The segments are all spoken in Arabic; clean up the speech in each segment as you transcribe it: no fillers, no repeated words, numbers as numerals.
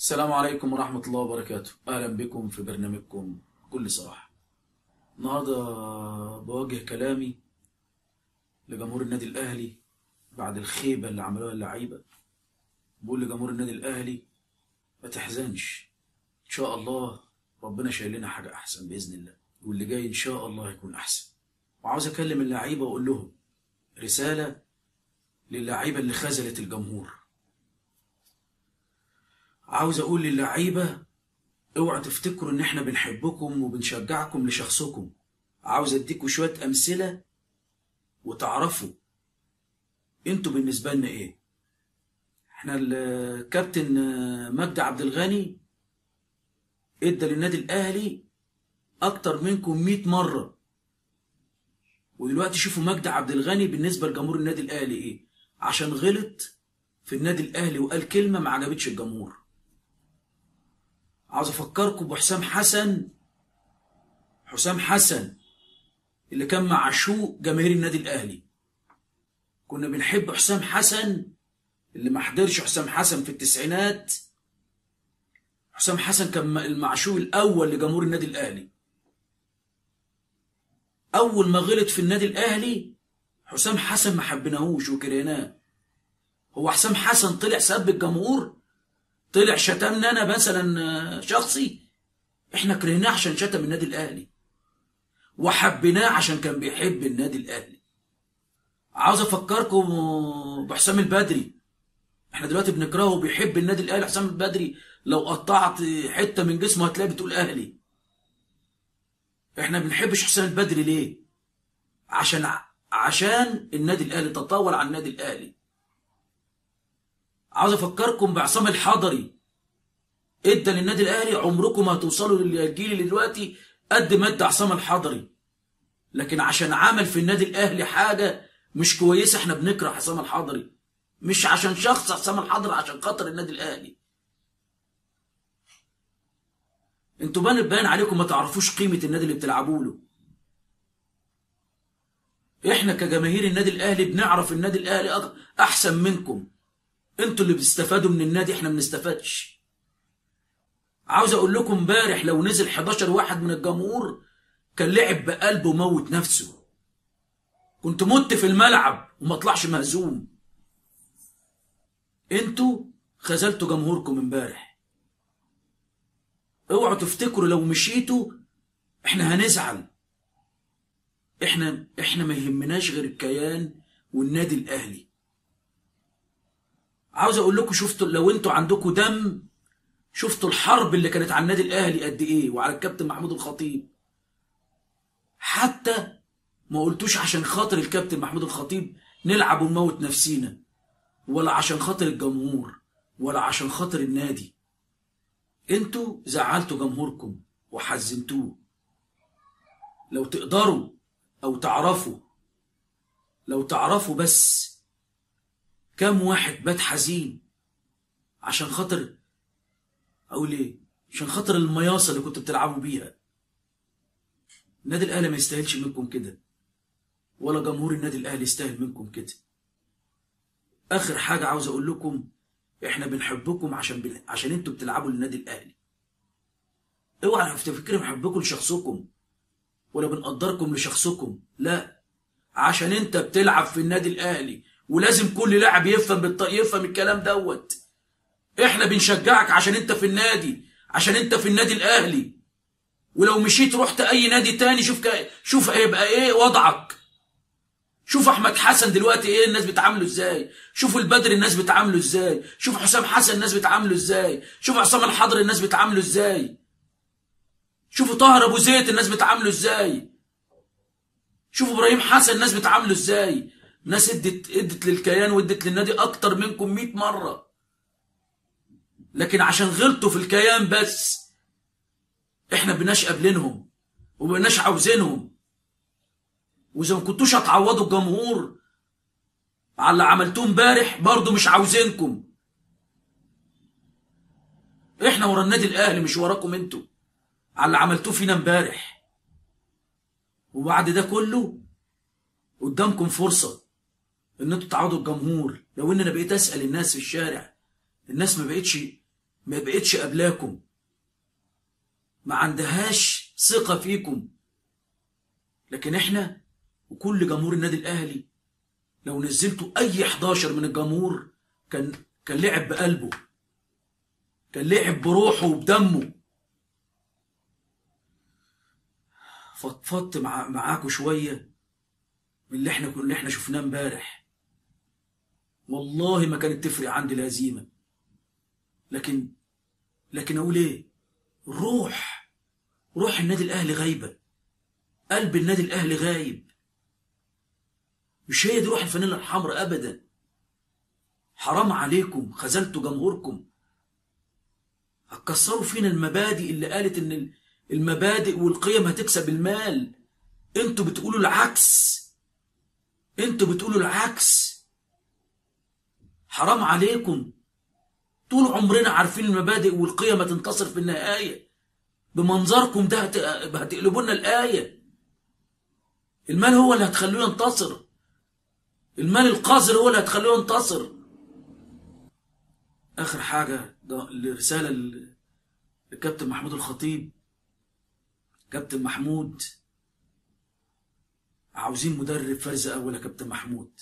السلام عليكم ورحمة الله وبركاته. أهلا بكم في برنامجكم كل صراحة. النهاردة بوجه كلامي لجمهور النادي الأهلي بعد الخيبة اللي عملوها اللعيبة. بقول لجمهور النادي الأهلي ما تحزنش، إن شاء الله ربنا شايل لنا حاجة أحسن بإذن الله، واللي جاي إن شاء الله هيكون أحسن. وعاوز أكلم اللعيبة وأقول لهم رسالة للعيبة اللي خذلت الجمهور. عاوز اقول للعيبه اوعوا تفتكروا ان احنا بنحبكم وبنشجعكم لشخصكم. عاوز اديكم شويه امثله وتعرفوا انتوا بالنسبه لنا ايه. احنا الكابتن مجدي عبد الغني ادى للنادي الاهلي اكتر منكم 100 مره، ودلوقتي شوفوا مجدي عبد الغني بالنسبه لجمهور النادي الاهلي ايه، عشان غلط في النادي الاهلي وقال كلمه ما عجبتش الجمهور. عاوز افكركم بحسام حسن، حسام حسن اللي كان مع شو جماهير النادي الاهلي. كنا بنحب حسام حسن. اللي ما حضرش حسام حسن في التسعينات، حسام حسن كان المعشوق الاول لجمهور النادي الاهلي. اول ما غلط في النادي الاهلي حسام حسن ما حبيناهوش وكرهناه. هو حسام حسن طلع سب الجمهور، طلع شتمنا انا مثلا شخصي، احنا كرهناه عشان شتم النادي الاهلي وحبيناه عشان كان بيحب النادي الاهلي. عاوز افكركم بحسام البدري، احنا دلوقتي بنكرهه وبيحب النادي الاهلي. حسام البدري لو قطعت حته من جسمه هتلاقي بتقول اهلي. احنا بنحبش حسام البدري ليه؟ عشان النادي الاهلي تطاول على النادي الاهلي. عاوز افكركم بعصام الحضري، ادى للنادي الاهلي. عمركم ما هتوصلوا للجيل اللي دلوقتي قد ما ادى عصام الحضري، لكن عشان عمل في النادي الاهلي حاجه مش كويسه احنا بنكره عصام الحضري، مش عشان شخص عصام الحضري، عشان خاطر النادي الاهلي. انتوا باين عليكم ما تعرفوش قيمه النادي اللي بتلعبوا له. احنا كجماهير النادي الاهلي بنعرف النادي الاهلي احسن منكم. انتوا اللي بتستفادوا من النادي، احنا ما بنستفادش. عاوز اقول لكم امبارح لو نزل 11 واحد من الجمهور كان لعب بقلبه وموت نفسه، كنت مت في الملعب وما طلعش مهزوم. انتوا خذلتوا جمهوركم امبارح. اوعوا تفتكروا لو مشيتوا احنا هنزعل. احنا ما يهمناش غير الكيان والنادي الاهلي. عاوز اقول لكم شفتوا لو انتوا عندكم دم، شفتوا الحرب اللي كانت على النادي الاهلي قد ايه وعلى الكابتن محمود الخطيب. حتى ما قلتوش عشان خاطر الكابتن محمود الخطيب نلعب ونموت نفسينا، ولا عشان خاطر الجمهور، ولا عشان خاطر النادي. انتوا زعلتوا جمهوركم وحزنتوه. لو تقدروا او تعرفوا، لو تعرفوا بس كم واحد بات حزين عشان خاطر، اقول ايه، عشان خاطر المياصه اللي كنتوا بتلعبوا بيها. النادي الاهلي ما يستاهلش منكم كده، ولا جمهور النادي الاهلي يستاهل منكم كده. اخر حاجه عاوز اقول لكم، احنا بنحبكم عشان انتوا بتلعبوا للنادي الاهلي. اوعى تفكروا بنحبكم لشخصكم ولا بنقدركم لشخصكم، لا، عشان انت بتلعب في النادي الاهلي ولازم كل لاعب يفهم الكلام دوت. احنا بنشجعك عشان انت في النادي، عشان انت في النادي الاهلي. ولو مشيت رحت اي نادي تاني شوف هيبقى ايه وضعك. شوف احمد حسن دلوقتي ايه الناس بتعامله ازاي، شوف البدر الناس بتعامله ازاي، شوف حسام حسن الناس بتعامله ازاي، شوف عصام الحضري الناس بتعامله ازاي، شوفوا طاهر ابو زيد الناس بتعامله ازاي، شوفوا ابراهيم حسن الناس بتعامله ازاي. ناس ادت للكيان وادت للنادي اكتر منكم 100 مره، لكن عشان غلطوا في الكيان بس احنا بناش قابلينهم وبناش عاوزينهم. واذا ما كنتوش هتعوضوا الجمهور على اللي عملتوه امبارح برضه مش عاوزينكم. احنا ورا النادي الاهلي مش وراكم انتوا على اللي عملتوه فينا امبارح. وبعد ده كله قدامكم فرصه ان انتوا تعوضوا الجمهور. لو ان انا بقيت اسال الناس في الشارع، الناس ما ما بقتش قبلاكم، ما عندهاش ثقة فيكم. لكن احنا وكل جمهور النادي الاهلي لو نزلتوا اي 11 من الجمهور كان لعب بقلبه، كان لعب بروحه وبدمه. فضفضت معاكم شويه من اللي احنا شفناه امبارح. والله ما كانت تفرق عندي الهزيمه، لكن اقول ايه؟ روح النادي الاهلي غايبه، قلب النادي الاهلي غايب. مش هي دي روح الفانيلا الحمراء ابدا. حرام عليكم، خذلتوا جمهوركم، هتكسروا فينا المبادئ اللي قالت ان المبادئ والقيم هتكسب المال. انتوا بتقولوا العكس، انتوا بتقولوا العكس. حرام عليكم، طول عمرنا عارفين المبادئ والقيم هتنتصر في النهاية. بمنظركم ده هتقلبوا لنا الآية. المال هو اللي هتخلوه ينتصر، المال القذر هو اللي هتخلوه ينتصر. آخر حاجة الرسالة للكابتن محمود الخطيب. كابتن محمود، عاوزين مدرب فرز أول يا كابتن محمود.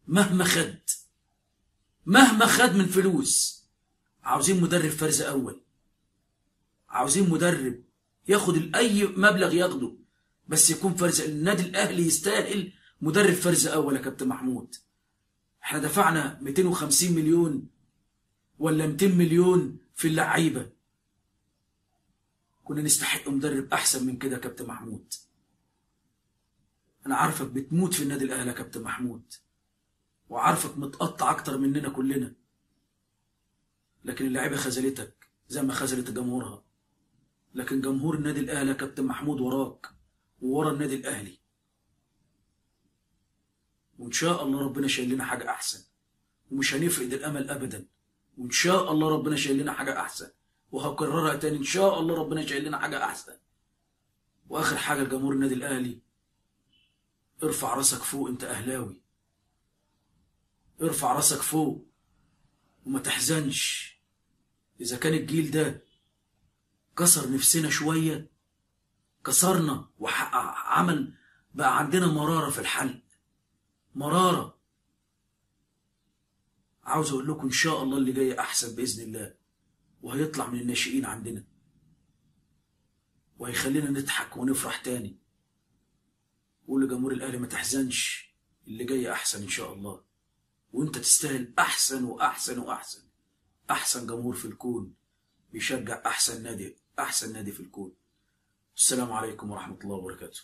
مهما خد من فلوس، عاوزين مدرب فرز أول. عاوزين مدرب ياخد أي مبلغ ياخده، بس يكون فرز. النادي الأهلي يستاهل مدرب فرز أول يا كابتن محمود. احنا دفعنا 250 مليون ولا 200 مليون في اللعيبة، كنا نستحق مدرب أحسن من كده يا كابتن محمود. أنا عارفك بتموت في النادي الأهلي يا كابتن محمود، وعارفك متقطع أكتر مننا كلنا، لكن اللعيبة خذلتك زي ما خذلت جمهورها. لكن جمهور النادي الأهلي يا كابتن محمود وراك وورا النادي الأهلي، وإن شاء الله ربنا شايل لنا حاجة أحسن، ومش هنفقد الأمل أبدا. وإن شاء الله ربنا شايل لنا حاجة أحسن، وهكررها تاني، إن شاء الله ربنا شايل لنا حاجة أحسن. وآخر حاجة لجمهور النادي الأهلي، ارفع راسك فوق، أنت أهلاوي، ارفع راسك فوق وما تحزنش. إذا كان الجيل ده كسر نفسنا شوية، كسرنا وعمل بقى عندنا مرارة في الحلق، مرارة. عاوز أقول لكم إن شاء الله اللي جاي أحسن بإذن الله، وهيطلع من الناشئين عندنا، وهيخلينا نضحك ونفرح تاني. قول لجمهور الأهلي ما تحزنش، اللي جاي أحسن إن شاء الله، وأنت تستاهل أحسن وأحسن وأحسن. أحسن جمهور في الكون بيشجع أحسن نادي، أحسن نادي في الكون. السلام عليكم ورحمة الله وبركاته.